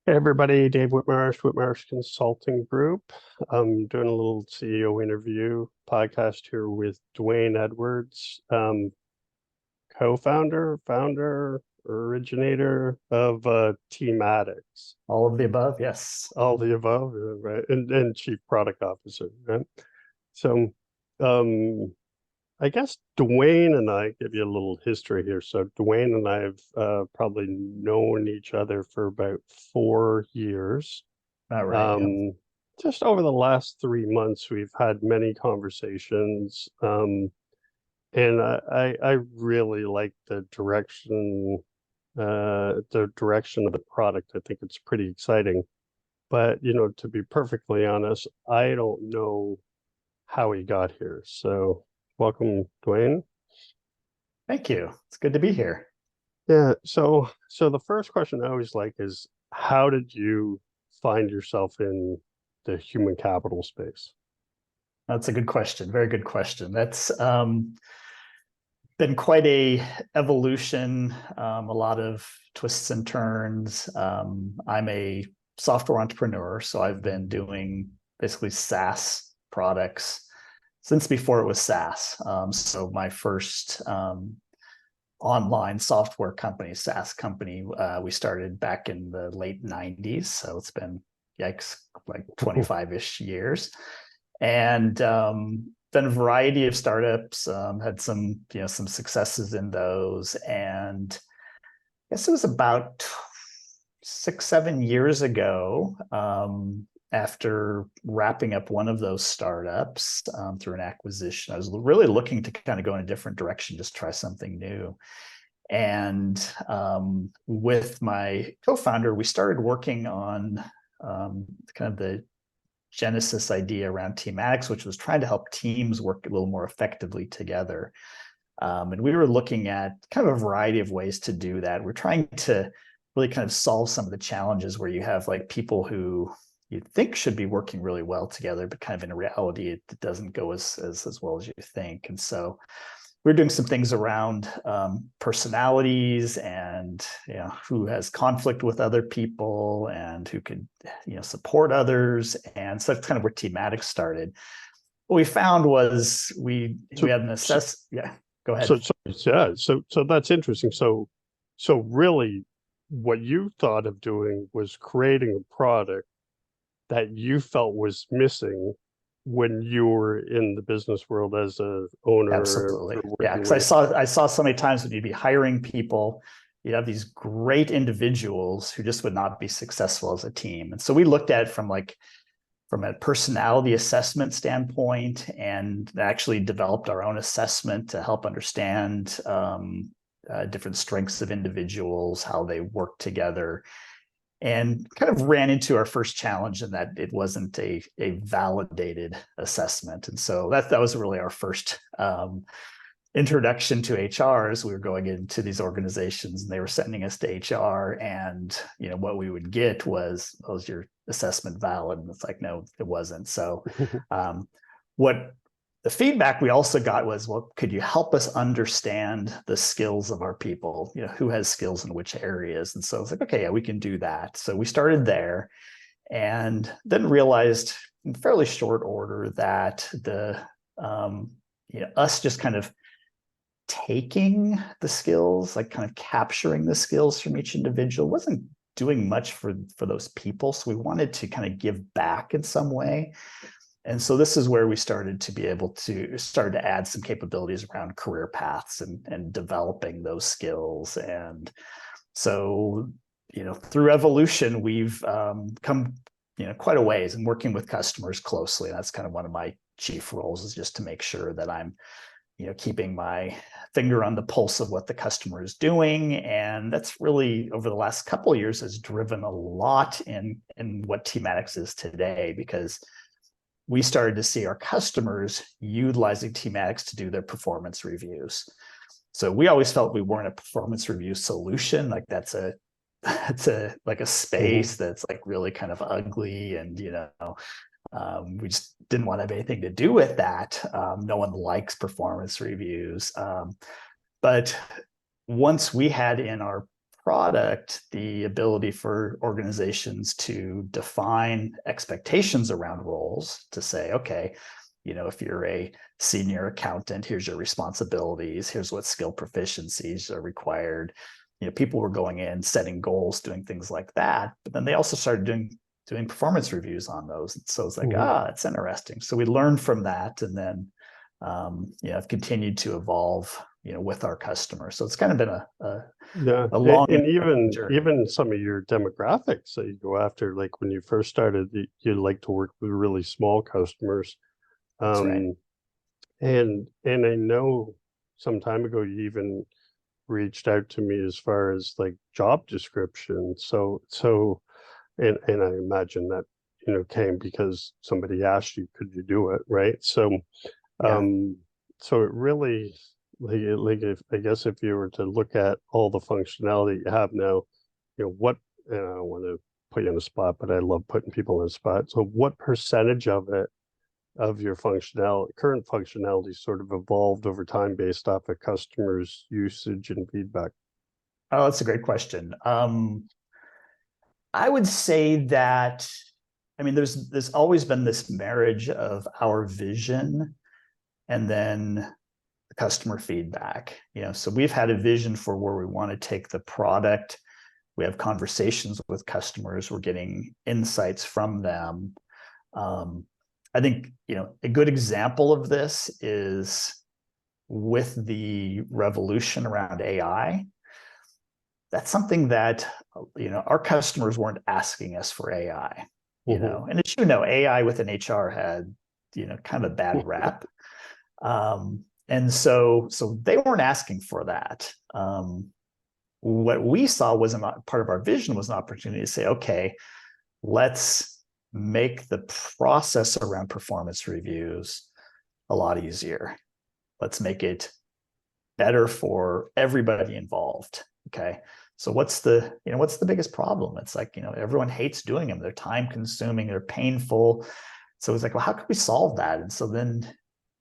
Hey everybody, Dave Whitmarsh, Whitmarsh Consulting Group. I'm doing a little CEO interview podcast here with Duane Edwards, co-founder, founder, originator of Teamatics. All of the above, yes. All the above, right? And chief product officer, right? So, um, I guess Duane and I give you a little history here. So Duane and I have probably known each other for about 4 years. All right. Yep. Um, just over the last 3 months, we've had many conversations, and I really like the direction of the product. I think it's pretty exciting. But to be perfectly honest, I don't know how he got here. So welcome, Duane. Thank you. It's good to be here. Yeah. So the first question I always like is, how did you find yourself in the human capital space? That's a good question. Very good question. That's been quite a evolution, a lot of twists and turns. I'm a software entrepreneur, so I've been doing basically SaaS products since before it was SaaS. So my first online software company, SaaS company, we started back in the late 90s. So it's been, yikes, like 25-ish years. And done a variety of startups, had some successes in those. And I guess it was about 6, 7 years ago, after wrapping up one of those startups through an acquisition, I was really looking to kind of go in a different direction, just try something new. And with my co-founder, we started working on kind of the genesis idea around Teamatics, which was trying to help teams work a little more effectively together. And we were looking at kind of a variety of ways to do that. We're trying to really kind of solve some of the challenges where you have like people who you think should be working really well together, but kind of in reality, it doesn't go as well as you think. And so we're doing some things around personalities and who has conflict with other people and who could support others. And so that's kind of where Teamatics started. What we found was we had an assess. Yeah, go ahead. So that's interesting. So really, what you thought of doing was creating a product that you felt was missing when you were in the business world as a owner. Absolutely. Yeah, because I saw so many times when you'd be hiring people, you'd have these great individuals who just would not be successful as a team. And so we looked at it from a personality assessment standpoint, and actually developed our own assessment to help understand different strengths of individuals, how they work together, and kind of ran into our first challenge in that it wasn't a validated assessment. And so that was really our first introduction to HR. As we were going into these organizations and they were sending us to HR, and what we would get was your assessment valid? And it's like, no, it wasn't. So what the feedback we also got was, well, could you help us understand the skills of our people? Who has skills in which areas? And so it's like, okay, yeah, we can do that. So we started there, and then realized in fairly short order that us just kind of taking the skills, like kind of capturing the skills from each individual, wasn't doing much for those people. So we wanted to kind of give back in some way. And so this is where we started to be able to start to add some capabilities around career paths and developing those skills. And so, through evolution, we've come, quite a ways in working with customers closely. And that's kind of one of my chief roles, is just to make sure that I'm, keeping my finger on the pulse of what the customer is doing. And that's really, over the last couple of years, has driven a lot in what Teamatics is today, because we started to see our customers utilizing Teamatics to do their performance reviews. So we always felt we weren't a performance review solution. Like that's a space that's like really kind of ugly, and we just didn't want to have anything to do with that. No one likes performance reviews. But once we had in our product, the ability for organizations to define expectations around roles, to say, okay, if you're a senior accountant, here's your responsibilities, here's what skill proficiencies are required. People were going in, setting goals, doing things like that. But then they also started doing performance reviews on those. So it's like, it's interesting. So we learned from that, and then I've continued to evolve, with our customers. So it's kind of been a long and journey. even some of your demographics that you go after, like when you first started, you like to work with really small customers. That's right. And I know some time ago you even reached out to me as far as like job description. And I imagine that came because somebody asked you, could you do it, right? So Yeah. so it really, like if I guess if you were to look at all the functionality you have now, what, and I don't want to put you on the spot, but I love putting people on the spot. So what percentage of your current functionality sort of evolved over time based off of customers' usage and feedback? Oh, that's a great question. I would say that, there's always been this marriage of our vision and then the customer feedback. So we've had a vision for where we want to take the product. We have conversations with customers. We're getting insights from them. I think, a good example of this is with the revolution around AI. That's something that, our customers weren't asking us for AI, and as AI within HR had, kind of a bad rap. And so they weren't asking for that. What we saw was part of our vision was an opportunity to say, okay, let's make the process around performance reviews a lot easier. Let's make it better for everybody involved. Okay. So what's the biggest problem? It's like, everyone hates doing them. They're time consuming, they're painful. So it's like, well, how can we solve that? And so then,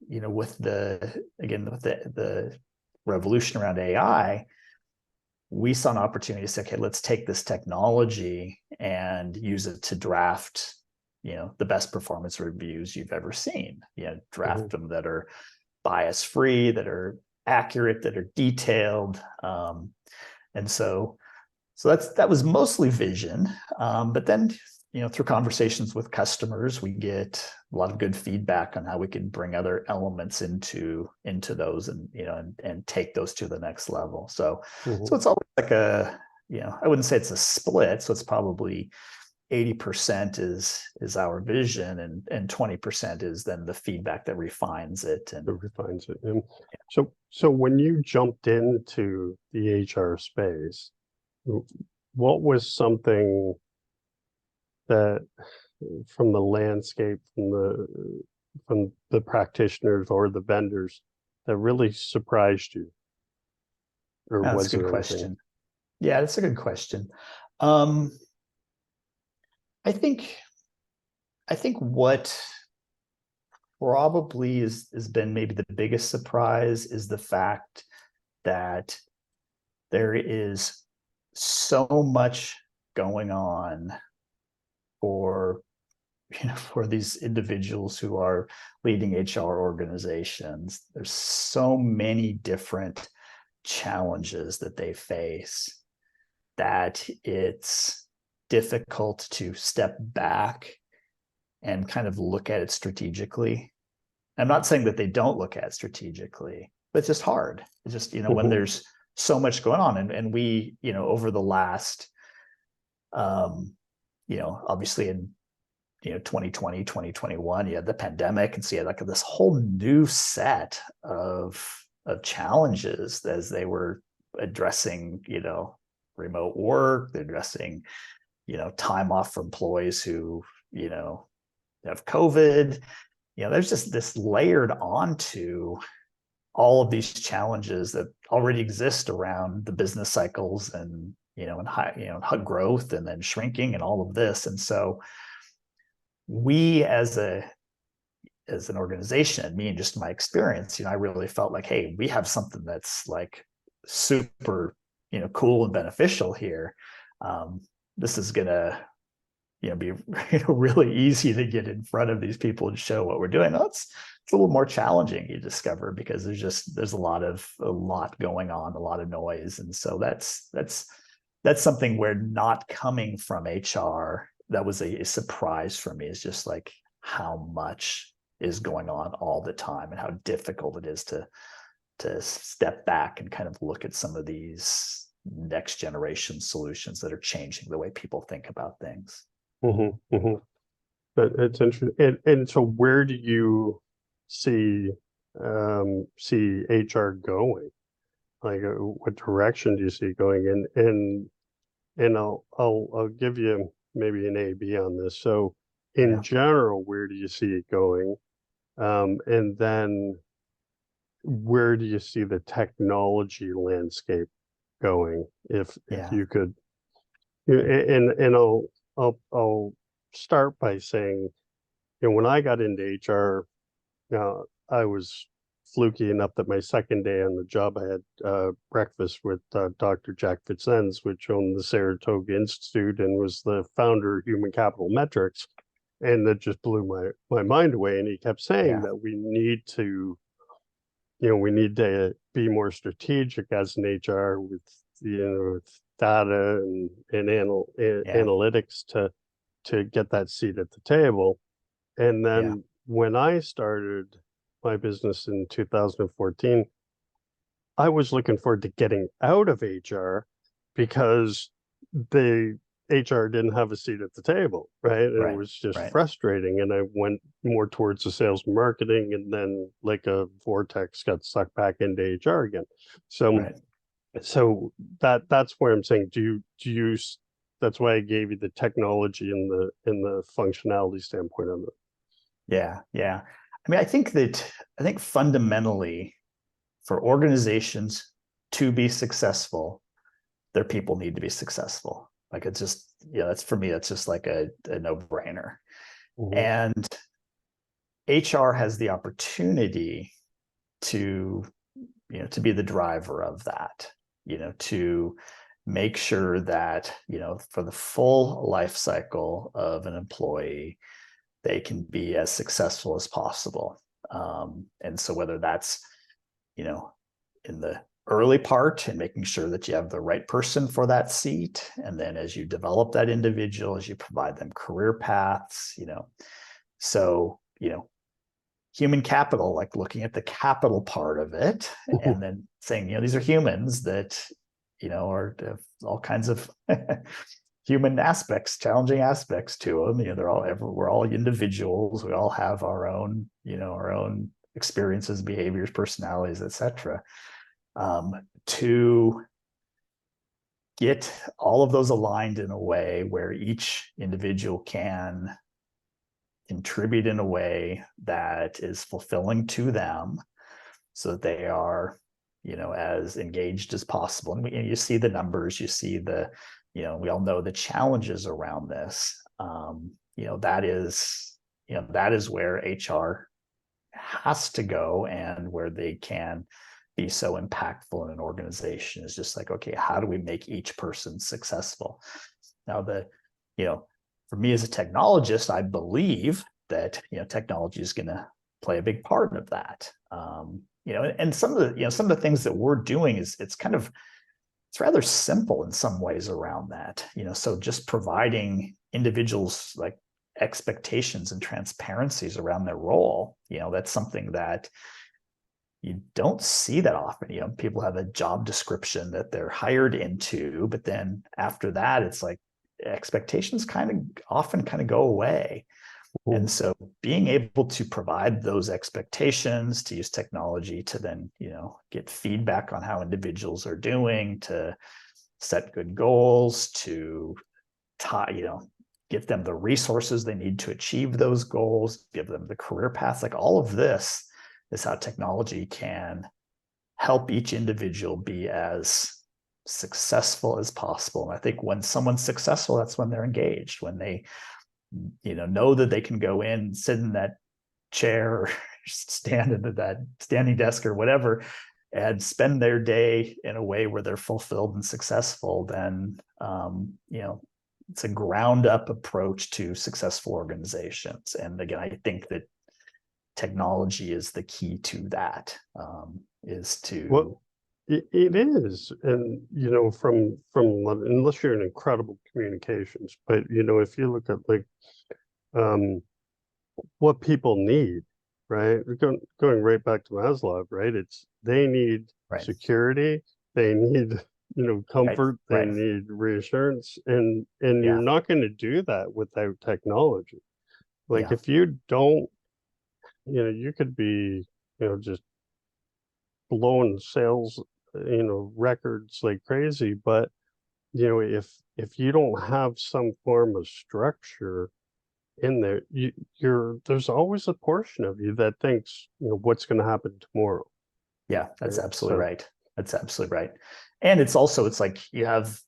with the revolution around AI, we saw an opportunity to say, okay, let's take this technology and use it to draft, the best performance reviews you've ever seen. Draft them that are bias free, that are accurate, that are detailed. And so that was mostly vision. But then, through conversations with customers, we get a lot of good feedback on how we can bring other elements into those and, and take those to the next level. So it's always like I wouldn't say it's a split. So it's probably 80% is our vision, and 20% is then the feedback that refines it. And so when you jumped into the HR space, what was something that from the landscape, from the practitioners or the vendors, that really surprised you? Or that's a good question. Yeah, that's a good question. I think what probably has been maybe the biggest surprise is the fact that there is so much going on for these individuals who are leading HR organizations. There's so many different challenges that they face that it's difficult to step back and kind of look at it strategically. I'm not saying that they don't look at it strategically, but it's just hard. It's just, when there's so much going on, and we, over the last, obviously in 2020, 2021, you had the pandemic, and so you had like this whole new set of challenges as they were addressing, remote work. They're addressing, time off for employees who, have COVID. There's just this layered onto all of these challenges that already exist around the business cycles and, and high growth and then shrinking and all of this. And so we as an organization, me and just my experience, I really felt like, hey, we have something that's like super, cool and beneficial here, this is gonna be really easy to get in front of these people and show what we're doing. It's a little more challenging, you discover, because there's a lot going on, a lot of noise. And so that's something where not coming from HR, that was a surprise for me, is just like how much is going on all the time and how difficult it is to step back and kind of look at some of these next generation solutions that are changing the way people think about things. Mm-hmm, mm-hmm. But it's interesting. And so where do you see HR going? Like, what direction do you see going? And I'll give you maybe an A/B on this. So in Yeah. general, where do you see it going? And then where do you see the technology landscape going? If Yeah. you could, and I'll start by saying, when I got into HR, I was fluky enough that my second day on the job, I had breakfast with Dr. Jack Fitzens, which owned the Saratoga Institute and was the founder of Human Capital Metrics. And that just blew my mind away. And he kept saying Yeah. that we need to be more strategic as an HR with, with data and Yeah. analytics to get that seat at the table. And Yeah. then when I started my business in 2014, I was looking forward to getting out of HR because the HR didn't have a seat at the table, right? And it Right. was just Right. frustrating. And I went more towards the sales and marketing, and then like a vortex got sucked back into HR again. So Right. so that's where I'm saying, do you that's why I gave you the technology and the functionality standpoint of it. Yeah. Yeah. I mean, I think fundamentally, for organizations to be successful, their people need to be successful. Like, it's just, that's, for me, that's just like a no-brainer. Mhm. And HR has the opportunity to, to be the driver of that, to make sure that, for the full life cycle of an employee, they can be as successful as possible. And so whether that's, in the early part and making sure that you have the right person for that seat, and then as you develop that individual, as you provide them career paths, so, human capital, like looking at the capital part of it, and then saying, these are humans that, are all kinds of human aspects, challenging aspects to them. We're all individuals. We all have our own, our own experiences, behaviors, personalities, etc. To get all of those aligned in a way where each individual can contribute in a way that is fulfilling to them, so that they are, as engaged as possible. And you see the numbers, you see we all know the challenges around this. That is where HR has to go, and where they can be so impactful in an organization, is just like, okay, how do we make each person successful? Now, for me as a technologist, I believe that, technology is going to play a big part of that. And some of the things that we're doing it's rather simple in some ways around that. So just providing individuals like expectations and transparencies around their role, that's something that you don't see that often. People have a job description that they're hired into, but then after that, it's like expectations often go away. And so being able to provide those expectations, to use technology to then, get feedback on how individuals are doing, to set good goals, to give them the resources they need to achieve those goals, give them the career paths, like all of this is how technology can help each individual be as successful as possible. And I think when someone's successful, that's when they're engaged, when they know that they can go in, sit in that chair, or stand into that standing desk or whatever, and spend their day in a way where they're fulfilled and successful, then it's a ground up approach to successful organizations. And again, I think that technology is the key to that. Is to Well, it is, and unless you're in incredible communications, but if you look at like um what people need, right? Going right back to Maslow, right? It's they need right, security, they need right, comfort, they right, need reassurance, and you're yeah, not going to do that without technology. Like yeah, if you don't, you could be just blowing sales records like crazy, but if you don't have some form of structure in there, there's always a portion of you that thinks, what's going to happen tomorrow, yeah. That's right? absolutely So, right. That's absolutely right. And it's like you have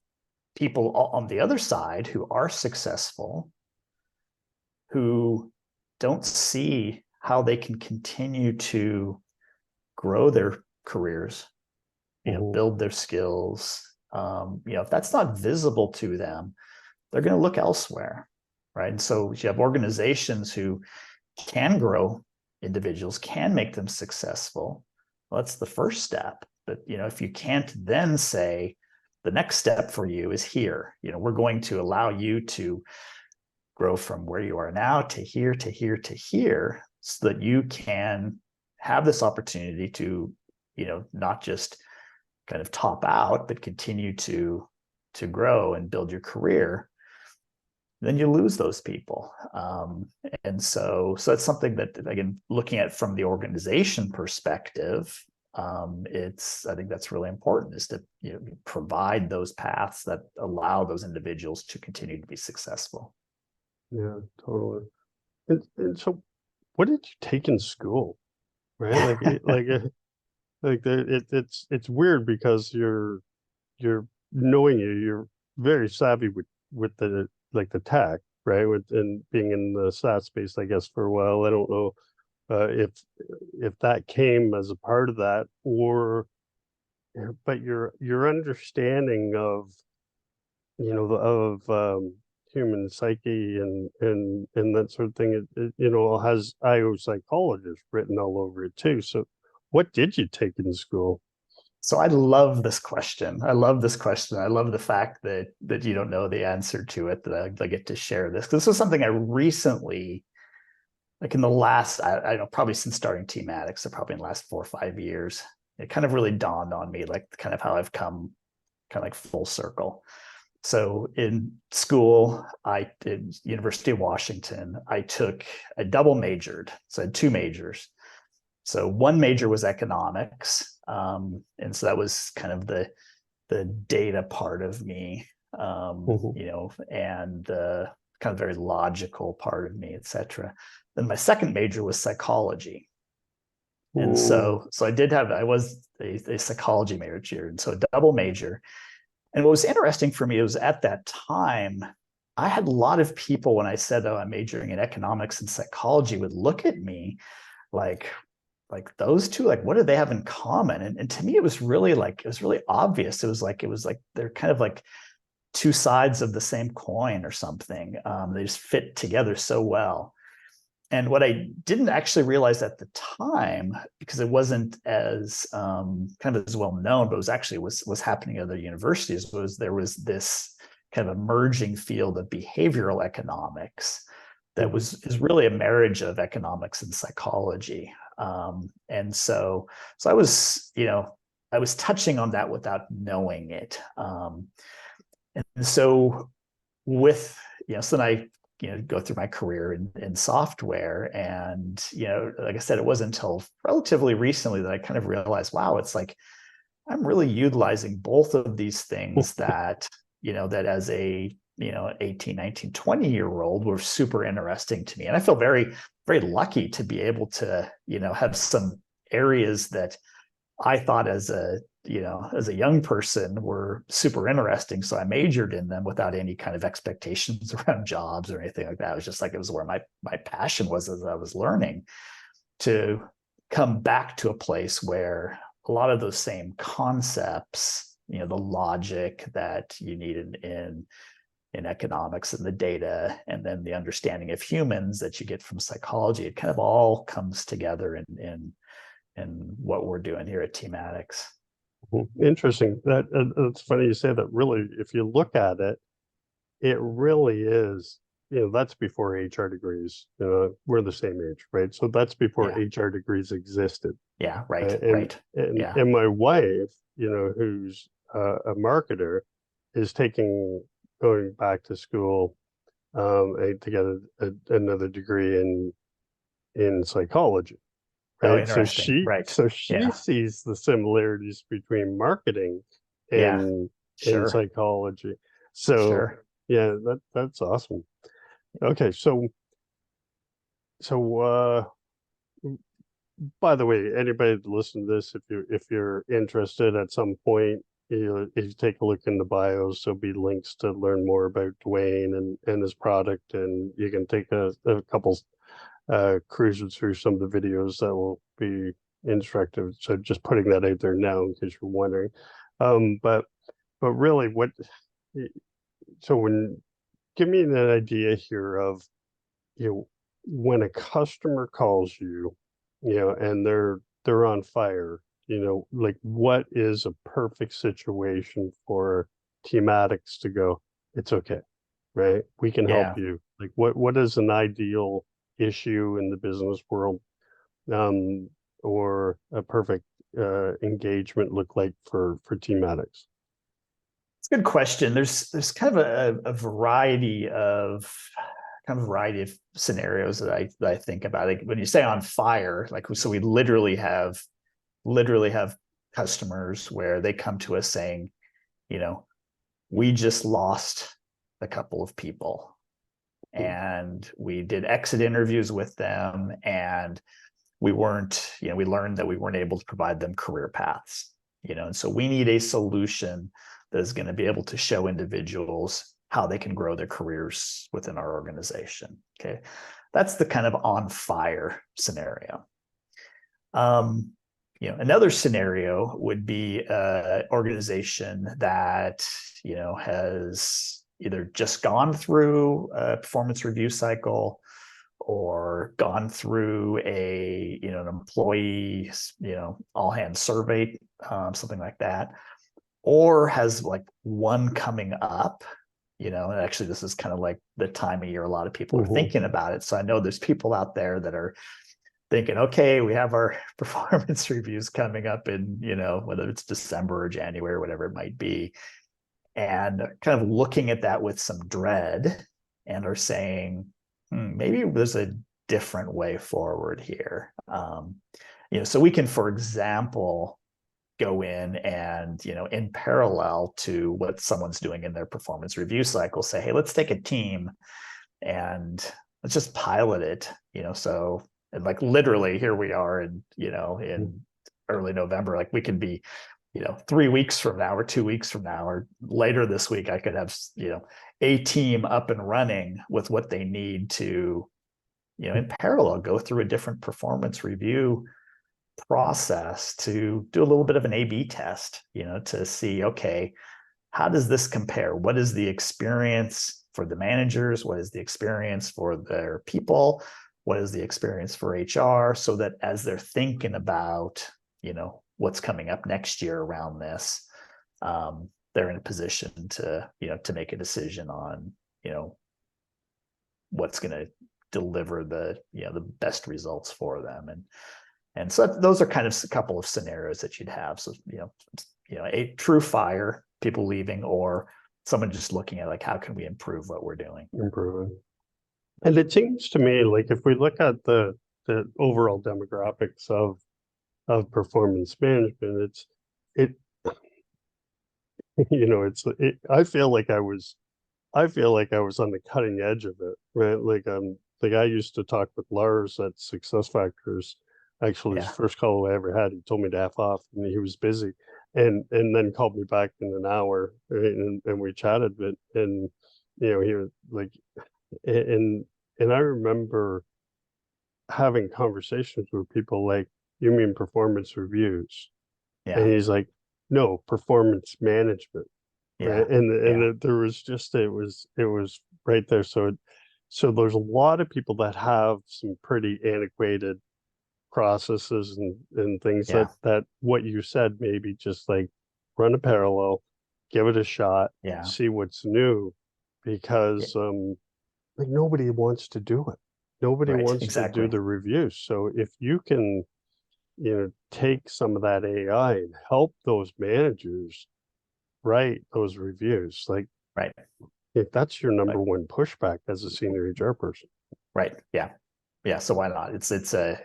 people on the other side who are successful, who don't see how they can continue to grow their careers, mhm. build their skills. If that's not visible to them, they're going to look elsewhere, right? And so you have organizations who can grow individuals, can make them successful. Well, that's the first step. But if you can't then say the next step for you is here, we're going to allow you to grow from where you are now to here to here to here, so that you can have this opportunity to not just kind of top out, but continue to grow and build your career, then you lose those people. And so it's something that, again, looking at from the organization perspective, I think that's really important, is to provide those paths that allow those individuals to continue to be successful. Yeah, totally. And so, what did you take in school, right? It's weird because you're knowing you're very savvy with the tech, right? And being in the SaaS space, I guess, for a while. I don't know if that came as a part of that, but your understanding of human psyche and that sort of thing, has IO psychologist written all over it too. So what did you take in school? So I love this question. I love this question. I love the fact that you don't know the answer to it, that I get to share this. This is something I recently, like in the last, I know, probably since starting Teamatics, so probably in the last 4 or 5 years, it kind of really dawned on me, like kind of how I've come kind of like full circle. So in school, I did University of Washington. I took a double majored, so I had two majors. So one major was economics, and so that was kind of the data part of me, Mhm. and kind of very logical part of me, etc. Then my second major was psychology, and Mm. so I was a psychology major, and so a double major. And what was interesting for me was, at that time, I had a lot of people, when I said, "Oh, I'm majoring in economics and psychology," would look at me like those two, like, what do they have in common? And to me, it was really obvious. It was like they're kind of like two sides of the same coin or something. They just fit together so well. And what I didn't actually realize at the time, because it wasn't as kind of as well known, but it was actually was happening at other universities, was there was this kind of emerging field of behavioral economics that Mhm. is really a marriage of economics and psychology. And so I was touching on that without knowing it. And so with so then I go through my career in software, and like I said, it wasn't until relatively recently that I kind of realized, wow, it's like I'm really utilizing both of these things that that as a 18, 19, 20-year old were super interesting to me. And I feel very, very lucky to be able to have some areas that I thought as a young person were super interesting. So I majored in them without any kind of expectations around jobs or anything like that. It was just like, it was where my passion was as I was learning, to come back to a place where a lot of those same concepts, the logic that you need in economics and the data, and then the understanding of humans that you get from psychology, it kind of all comes together in what we're doing here at Teamatics. Interesting. It's funny you say that. Really, if you look at it, it really is, that's before HR degrees. We're the same age, right? So that's before Yeah. HR degrees existed. Yeah. Right. And Right. and Yeah. and my wife, who's a marketer, is going back to school to get another degree in psychology, Oh, right? So interesting. she Right. so she Yeah. sees the similarities between marketing Yeah. and in Sure. psychology. So Sure. yeah, that's awesome. Okay, so by the way, anybody that listen to this, if you're interested at some point, if you take a look in the bios, there'll be links to learn more about Duane and his product, and you can take a couple cruises through some of the videos that will be instructive. So just putting that out there now in case you're wondering. But really, so when give me an idea here of you know when a customer calls you, and they're on fire, like what is a perfect situation for Teamatics to go, it's okay, right? We can help Yeah. you. Like what is an ideal issue in the business world, um, or a perfect engagement look like for Teamatics? It's a good question. There's kind of a variety of scenarios that I think about. Like when you say on fire, like so we literally have customers where they come to us saying, you know, we just lost a couple of people and we did exit interviews with them, and we learned that we weren't able to provide them career paths, and so we need a solution that is going to be able to show individuals how they can grow their careers within our organization. Okay. That's the kind of on fire scenario. Another scenario would be an organization that, has either just gone through a performance review cycle or gone through an employee, all hands survey, something like that, or has like one coming up, and actually this is kind of like the time of year a lot of people are Mhm. thinking about it. So I know there's people out there that are thinking, okay, we have our performance reviews coming up in, whether it's December or January or whatever it might be, and kind of looking at that with some dread and are saying, maybe there's a different way forward here. So we can, for example, go in and, in parallel to what someone's doing in their performance review cycle, say, hey, let's take a team and let's just pilot it, so, and like literally here we are in early November, like we can be, 3 weeks from now or 2 weeks from now or later this week, I could have, a team up and running with what they need to, in parallel, go through a different performance review process to do a little bit of an A/B test, to see, okay, how does this compare? What is the experience for the managers? What is the experience for their people? What is the experience for HR? So that as they're thinking about, what's coming up next year around this, they're in a position to make a decision on, what's going to deliver the best results for them. And so those are kind of a couple of scenarios that you'd have. So, a true fire, people leaving, or someone just looking at like, how can we improve what we're doing? Improving. And it seems to me like if we look at the overall demographics of performance management, it I feel like I was on the cutting edge of it, right? Like I used to talk with Lars at Success Factors. Actually, his Yeah. first call I ever had, he told me to F off and he was busy, and then called me back in an hour, right? And we chatted, but and he was like, and and I remember having conversations with people like, you mean performance reviews? And Yeah. he's like, no, performance management. Right. Yeah. And Yeah. there was just, it was right there. So there's a lot of people that have some pretty antiquated processes and things Yeah. that what you said, maybe just like run a parallel, give it a shot, Yeah. see what's new, Yeah. because like nobody wants to do it. Nobody Right. wants to do Exactly. the reviews. So if you can, take some of that AI and help those managers write those reviews, like Right. if that's your number Like, one pushback as a senior HR person. right. Yeah. Yeah. So why not? The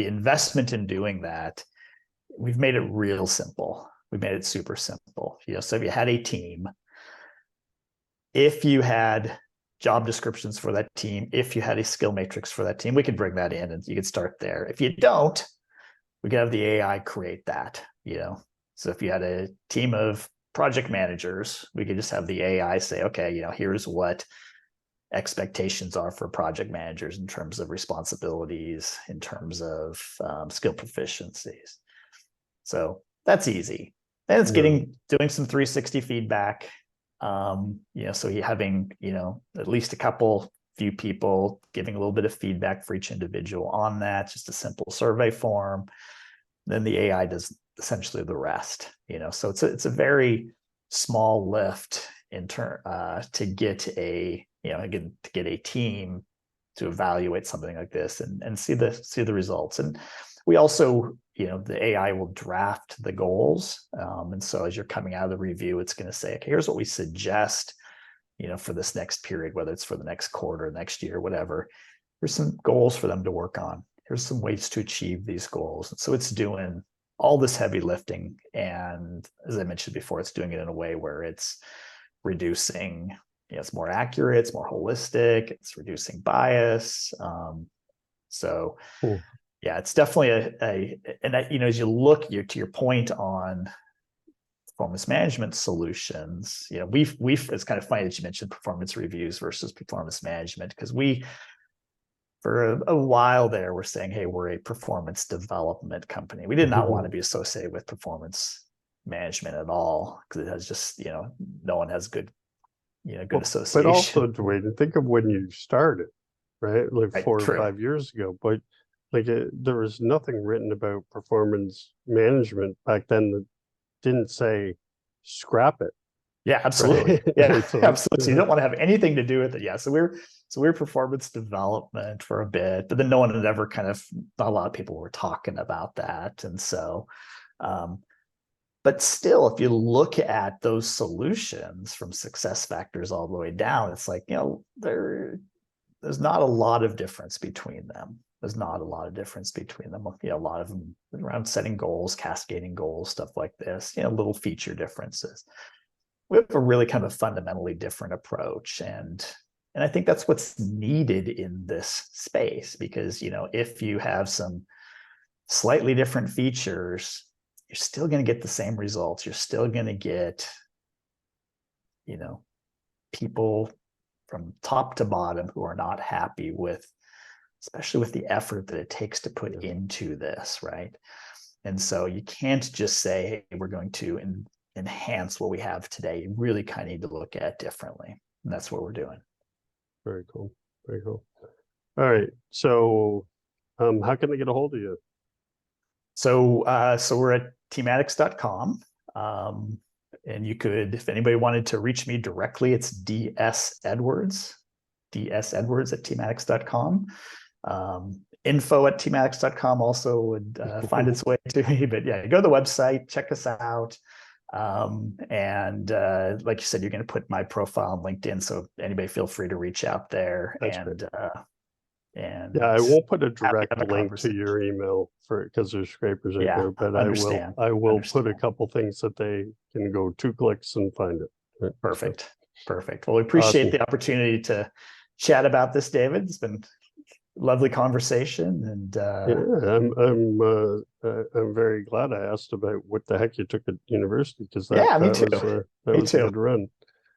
investment in doing that, we've made it real simple. We made it super simple. So if you had a team, if you had job descriptions for that team, if you had a skill matrix for that team, we could bring that in and you could start there. If you don't, we could have the AI create that. So if you had a team of project managers, we could just have the AI say, okay, here's what expectations are for project managers in terms of responsibilities, in terms of skill proficiencies. So that's easy. Then it's No. doing some 360 feedback. So you having, at least a few people giving a little bit of feedback for each individual on that, just a simple survey form. Then the AI does essentially the rest. So it's a very small lift to get a team to evaluate something like this and see the results. And we also, the AI will draft the goals. And so as you're coming out of the review, it's going to say, okay, here's what we suggest, for this next period, whether it's for the next quarter, next year, whatever. Here's some goals for them to work on. Here's some ways to achieve these goals. And so it's doing all this heavy lifting. And as I mentioned before, it's doing it in a way where it's reducing, it's more accurate, it's more holistic, it's reducing bias. So Cool. yeah, it's definitely and that, as you look to your point on performance management solutions, it's kind of funny that you mentioned performance reviews versus performance management, because for a while there, we're saying, hey, we're a performance development company. We did not want to be associated with performance management at all, because it has just, no one has good But association. also, Duane, think of when you started, right? Like Right. 4 or 5 years ago. But like there was nothing written about performance management back then that didn't say scrap it, Yeah, absolutely. right? Yeah, So absolutely. So you don't want to have anything to do with it. Yeah. So we're performance development for a bit, but then no one had ever not a lot of people were talking about that. And so, but still, if you look at those solutions from success factors all the way down, it's like, there's not a lot of difference between them. There's not a lot of difference between them. A lot of them around setting goals, cascading goals, stuff like this, little feature differences. We have a really kind of fundamentally different approach. And I think that's what's needed in this space, because, if you have some slightly different features, you're still going to get the same results. You're still going to get, people from top to bottom who are not happy with, especially with the effort that it takes to put into this, right? And so you can't just say, hey, we're going to enhance what we have today. You really kind of need to look at it differently. And that's what we're doing. very cool. Very cool. All right. So how can they get a hold of you? So we're at teamatics.com. And you could, if anybody wanted to reach me directly, it's DS Edwards at teamatics.com. Info at teamatics.com also would find its way to me. But yeah, go to the website, check us out. And like you said, you're going to put my profile on LinkedIn. So anybody feel free to reach out there. That's great. And Yeah, I won't put a happy to direct have a link to conversation. your email because there's scrapers out Yeah, there, but understand. I will put a Understand. couple things that they can go 2 clicks and find it. Right? So, Perfect. Perfect. Well, we appreciate awesome. the opportunity to chat about this, David. It's been a lovely conversation. And Yeah, I'm very glad I asked about what the heck you took at university, because yeah, me too. that Me was a too. good run.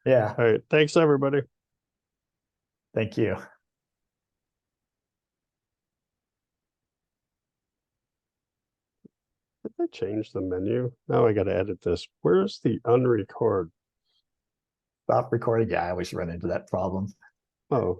Yeah. All right, thanks everybody. Thank you. I change the menu? Now I got to edit this. Where's the unrecord? Stop recording. Yeah, I always run into that problem. Oh,